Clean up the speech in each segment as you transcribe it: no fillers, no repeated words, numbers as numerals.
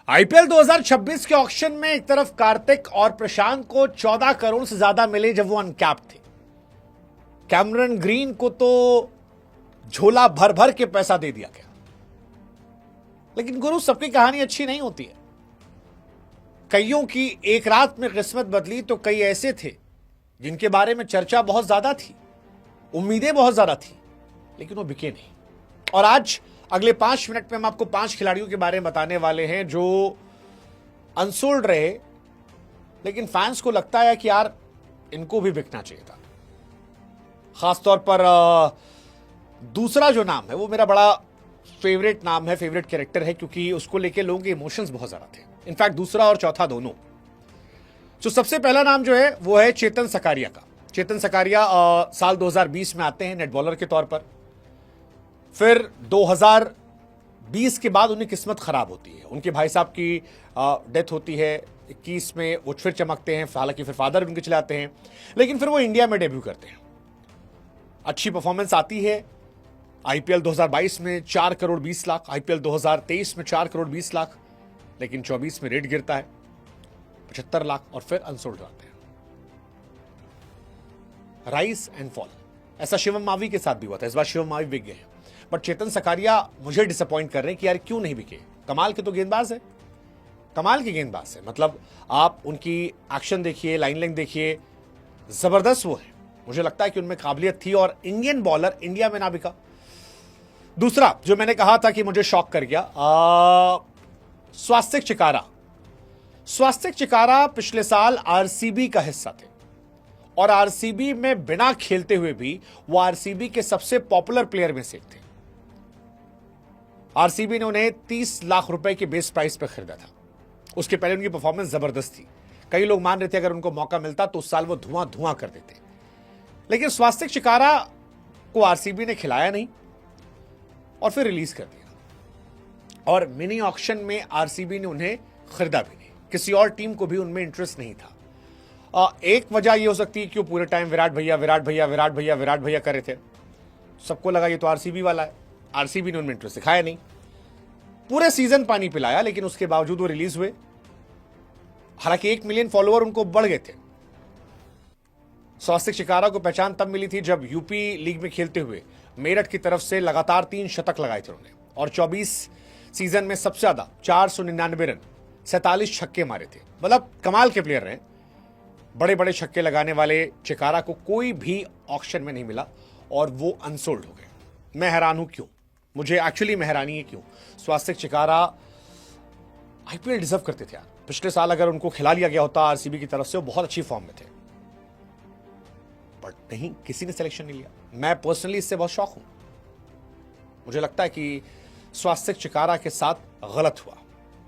IPL 2026 के auction में एक तरफ कार्तिक और प्रशांत को 14 करोड़ से ज्यादा मिले जब वो अनकैप थे। कैमरन ग्रीन को तो झोला भर भर के पैसा दे दिया गया। लेकिन गुरु, सबकी कहानी अच्छी नहीं होती है। कईयों की एक रात में किस्मत बदली तो कई ऐसे थे जिनके बारे में चर्चा बहुत ज्यादा थी, उम्मीदें बहुत ज्यादा थी, लेकिन वो बिके नहीं। और आज अगले 5 मिनट में हम आपको 5 खिलाड़ियों के बारे में बताने वाले हैं जो अनसोल्ड रहे, लेकिन फैंस को लगता है कि यार इनको भी बिकना चाहिए था। खासतौर पर दूसरा जो नाम है वो मेरा बड़ा फेवरेट नाम है, फेवरेट कैरेक्टर है, क्योंकि उसको लेके लोगों के इमोशंस बहुत ज्यादा थे। इनफैक्ट दूसरा और चौथा दोनों। तो सबसे पहला नाम जो है वो है चेतन सकारिया का। चेतन सकारिया साल 2020 में आते हैं नेट बॉलर के तौर पर। फिर 2020 के बाद उन्हें किस्मत खराब होती है। उनके भाई साहब की डेथ होती है। 21 में वो फिर चमकते हैं, हालांकि फिर फादर उनके चले आते हैं, लेकिन फिर वो इंडिया में डेब्यू करते हैं। अच्छी परफॉर्मेंस आती है। आईपीएल 2022 में 4 करोड़ 20 लाख, आईपीएल 2023 में 4 करोड़ 20 लाख, लेकिन 24 में रेट गिरता है 75 लाख और फिर अनसोल्ड आते हैं। Rise and fall. ऐसा शिवम मावी के साथ भी हुआ था। इस बार शिवम मावी बिक गए हैं, बट चेतन सकारिया मुझे डिसअपॉइंट कर रहे हैं कि यार क्यों नहीं बिके। कमाल के तो गेंदबाज है, कमाल के गेंदबाज है। मतलब आप उनकी एक्शन देखिए, लाइन लेंथ देखिए, जबरदस्त वो है। मुझे लगता है कि उनमें काबिलियत थी और इंडियन बॉलर इंडिया में ना बिका। दूसरा जो मैंने कहा था कि मुझे शॉक कर गया, स्वास्तिक चिकारा। स्वास्तिक चिकारा पिछले साल आरसीबी का हिस्सा थे और आरसीबी में बिना खेलते हुए भी वो आरसीबी के सबसे पॉपुलर प्लेयर में से एक थे। आरसीबी ने उन्हें 30 लाख रुपए के बेस प्राइस पर खरीदा था। उसके पहले उनकी परफॉर्मेंस जबरदस्त थी। कई लोग मान रहे थे अगर उनको मौका मिलता तो उस साल वो धुआं धुआं कर देते, लेकिन स्वास्तिक चिकारा को आरसीबी ने खिलाया नहीं और फिर रिलीज कर दिया। और मिनी ऑक्शन में आरसीबी ने उन्हें खरीदा भी नहीं। किसी और टीम को भी उनमें इंटरेस्ट नहीं था। एक वजह यह हो सकती है कि वो पूरे टाइम विराट भैया विराट भैया विराट भैया विराट भैया कर रहे थे। सबको लगा ये तो आरसीबी वाला है। आरसीबी ने उनमें इंटरेस्ट दिखाया नहीं। पूरे सीजन पानी पिलाया, लेकिन उसके बावजूद वो रिलीज हुए। हालांकि 1 मिलियन फॉलोअर उनको बढ़ गए थे। स्वास्तिक चिकारा को पहचान तब मिली थी जब यूपी लीग में खेलते हुए मेरठ की तरफ से लगातार 3 शतक लगाए थे उन्होंने, और 24 सीजन में सबसे ज्यादा 499 रन, 47 छक्के मारे थे। मतलब कमाल के प्लेयर रहे। बड़े बड़े छक्के लगाने वाले चिकारा को कोई भी ऑक्शन में नहीं मिला और वो अनसोल्ड हो गए। मैं हैरान हूं क्यों। मुझे एक्चुअली में हैरानी है क्यों। स्वास्तिक चिकारा आईपीएल डिजर्व करते थे यार। पिछले साल अगर उनको खिला लिया गया होता आरसीबी की तरफ से, वो बहुत अच्छी फॉर्म में थे, बट नहीं, किसी ने सिलेक्शन नहीं लिया। मैं पर्सनली इससे बहुत शॉक हूं। मुझे लगता है कि स्वास्तिक चिकारा के साथ गलत हुआ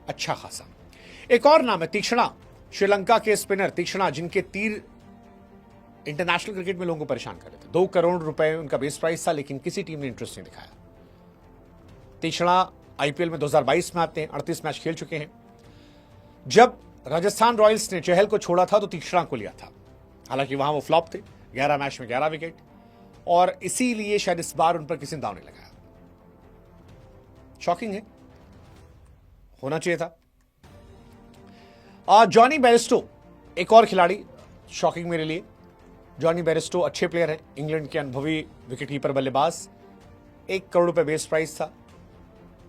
अच्छा खासा। एक और नाम है तीक्ष्णा, श्रीलंका के स्पिनर तीक्ष्णा, जिनके तीर इंटरनेशनल क्रिकेट में लोगों को परेशान कर रहे थे। 2 करोड़ रुपए उनका बेस प्राइस था, लेकिन किसी टीम ने इंटरेस्ट नहीं दिखाया। तीक्ष्णा आईपीएल में 2022 में आते हैं, 38 मैच खेल चुके हैं। जब राजस्थान रॉयल्स ने चहल को छोड़ा था तो तीक्ष्णा को लिया था। हालांकि वहां वो फ्लॉप थे, 11 मैच में 11 विकेट, और इसीलिए शायद इस बार उन पर किसी ने दाव नहीं लगाया। शॉकिंग है, होना चाहिए था। जॉनी बेयरस्टो एक और खिलाड़ी शॉकिंग मेरे लिए। जॉनी बेयरस्टो अच्छे प्लेयर हैं, इंग्लैंड के अनुभवी विकेटकीपर बल्लेबाज। 1 करोड़ रुपए बेस प्राइस था,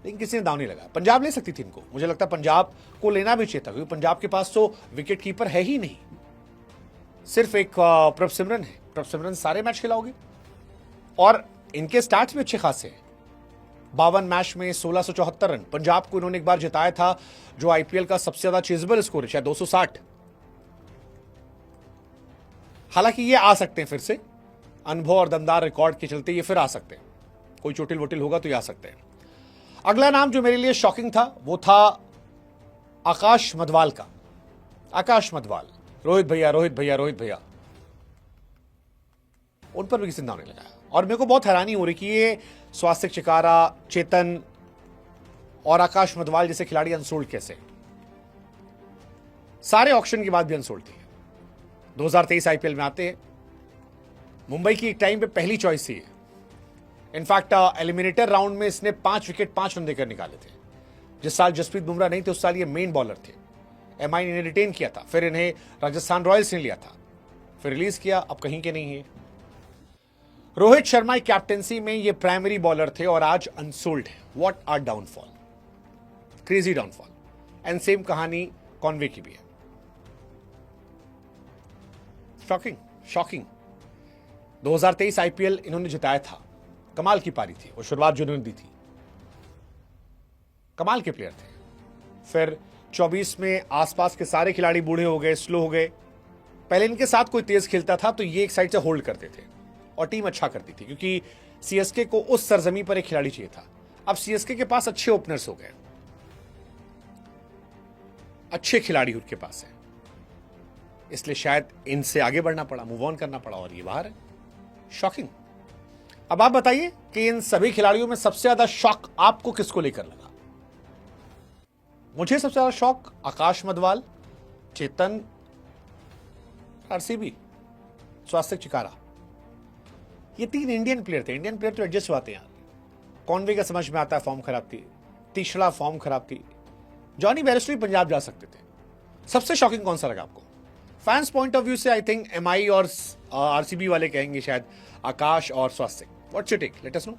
लेकिन किसी ने दाव नहीं लगाया। पंजाब ले सकती थी इनको। मुझे लगता है पंजाब को लेना भी चाहिए था, क्योंकि पंजाब के पास तो विकेटकीपर है ही नहीं, सिर्फ एक प्रभसिमरन है। प्रभसिमरन सारे मैच खिलाओगे, और इनके स्टार्ट्स भी अच्छे खासे हैं। 52 मैच में 1674 रन। पंजाब को इन्होंने एक बार जिताया था, जो आईपीएल का सबसे ज्यादा चेजेबल स्कोर है, शायद 260। हालांकि ये आ सकते हैं फिर से, अनुभव और दमदार रिकॉर्ड के चलते ये फिर आ सकते हैं। कोई चोटिल वोटिल होगा तो ये आ सकते हैं। अगला नाम जो मेरे लिए शॉकिंग था वो था आकाश मधवाल का। आकाश मधवाल, रोहित भैया रोहित भैया रोहित भैया, उन पर भी किसी ने दाव नहीं लगाया। और मेरे को बहुत हैरानी हो रही कि ये स्वास्तिक चिकारा, चेतन और आकाश मधवाल जैसे खिलाड़ी अनसोल्ड कैसे। सारे ऑक्शन के बाद भी अनसोल्ड थे। 2023 आईपीएल में आते हैं। मुंबई की एक टाइम पे पहली चॉइस थी। इनफैक्ट एलिमिनेटर राउंड में इसने 5 विकेट 5 रन देकर निकाले थे। जिस साल जसप्रीत बुमराह नहीं थे उस साल ये मेन बॉलर थे। एमआई ने इन्हें रिटेन किया था, फिर इन्हें राजस्थान रॉयल्स ने लिया था, फिर रिलीज किया, अब कहीं के नहीं है। रोहित शर्मा की कैप्टेंसी में ये प्राइमरी बॉलर थे और आज अनसोल्ड है। What are downfall, crazy downfall. And same कहानी कॉनवे की भी है। Shocking, shocking. 2023 आईपीएल इन्होंने जिताया था, कमाल की पारी थी, वो शुरुआत जो इन्होंने दी थी, कमाल के प्लेयर थे। फिर 24 में आसपास के सारे खिलाड़ी बूढ़े हो गए, स्लो हो गए। पहले इनके साथ कोई तेज खेलता था तो ये एक साइड से होल्ड करते थे और टीम अच्छा करती थी, क्योंकि सीएसके को उस सरजमी पर एक खिलाड़ी चाहिए था। अब सीएसके के पास अच्छे ओपनर्स हो गए, अच्छे खिलाड़ी उनके पास है, इसलिए शायद इनसे आगे बढ़ना पड़ा, मूव ऑन करना पड़ा और ये बाहर है। शॉकिंग। अब आप बताइए कि इन सभी खिलाड़ियों में सबसे ज्यादा शॉक आपको किसको लेकर लगा? मुझे सबसे ज्यादा शॉक आकाश मधवाल, चेतन, आरसीबी, स्वास्तिक चिकारा, ये 3 इंडियन प्लेयर थे। इंडियन प्लेयर तो एडजस्ट हुआते हैं यार। कॉनवे का समझ में आता है, फॉर्म खराब थी, तीसरा फॉर्म खराब थी, जॉनी बेयरस्टो पंजाब जा सकते थे। सबसे शॉकिंग कौन सा लगा आपको? फैंस पॉइंट ऑफ व्यू से आई थिंक एमआई और आरसीबी वाले कहेंगे शायद आकाश और Swastik. What's your take? Let us no.